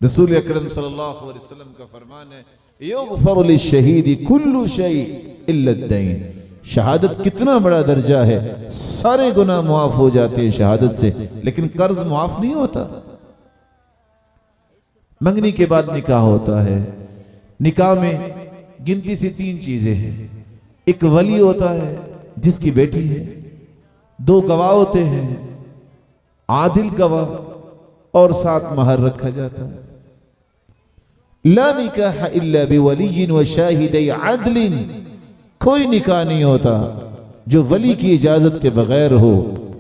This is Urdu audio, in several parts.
رسول اکرم صلی اللہ علیہ وسلم کا فرمان ہے یغفر للشہید کل شیء الا الدین، شہادت کتنا بڑا درجہ ہے، سارے گناہ معاف ہو جاتے ہیں شہادت سے، لیکن قرض معاف نہیں ہوتا۔ منگنی کے بعد نکاح ہوتا ہے، نکاح میں گنتی سے 3 چیزیں ہیں۔ ایک ولی ہوتا ہے جس کی بیٹی ہے، 2 گواہ ہوتے ہیں، عادل گواہ، اور 7 مہر رکھا جاتا ہے۔ لا نکاح الا بولی وشاہدی عدل، کوئی نکاح نہیں ہوتا جو ولی کی اجازت کے بغیر ہو،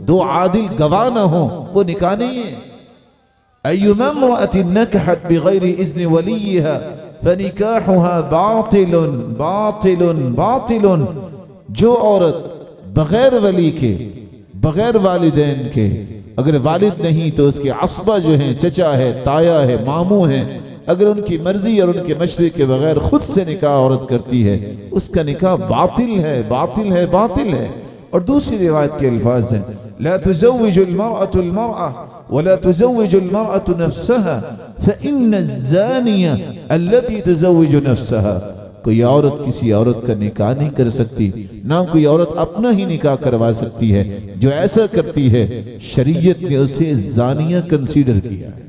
2 عادل گواہ نہ ہو، وہ نکاح نہیں ہے۔ ایما امرأة نکحت بغیر اذن ولیہا فنکاحها باطل باطل باطل، جو عورت بغیر ولی کے، بغیر والدین کے، اگر والد نہیں تو اس کے عصبہ جو ہیں، چچا ہے، تایا ہے، ماموں ہیں، اگر ان کی مرضی اور ان کے مشورے کے بغیر خود سے نکاح عورت کرتی ہے، اس کا نکاح باطل ہے، باطل ہے، باطل ہے۔ اور دوسری روایت کے الفاظ ہیں لا تزوج المرأة المرأة ولا تزوج المرأة نفسها فإن الزانية التي تزوج نفسها، کوئی عورت کسی عورت کا نکاح نہیں کر سکتی، نہ کوئی عورت اپنا ہی نکاح کروا سکتی ہے، جو ایسا کرتی ہے شریعت نے اسے زانیہ کنسیڈر کیا ہے۔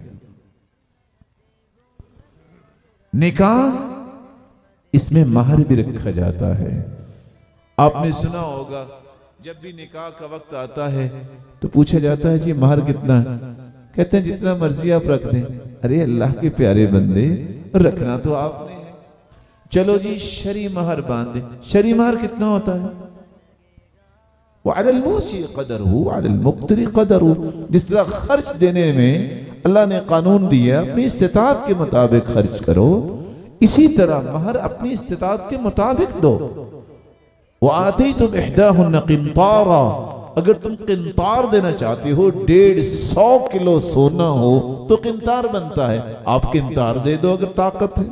نکاح اس میں مہر بھی رکھا جاتا ہے۔ آپ نے سنا ہوگا جب بھی نکاح کا وقت آتا ہے تو پوچھا جاتا ہے جی مہر کتنا ہے؟ کہتے ہیں جتنا مرضی آپ رکھ دیں۔ ارے اللہ کے پیارے بندے، رکھنا تو آپ نے ہے۔ چلو جی شرعی مہر باندھ دیں۔ شرعی مہر کتنا ہوتا ہے؟ وَعَلَى الْمُوسِعِ قَدَرُهُ وَعَلَى الْمُقْتِرِ قَدَرُهُ، جس طرح خرچ دینے میں اللہ نے قانون دیا اپنی استطاعت کے مطابق خرچ کرو، اسی طرح مہر اپنی استطاعت کے مطابق دو۔ وَآتَيْتُمْ إِحْدَاهُنَّ قِنْطَارًا، اگر تم قنطار دینا چاہتے ہو، 150 کلو سونا ہو تو قنطار بنتا ہے، آپ قنطار دے دو اگر طاقت ہے۔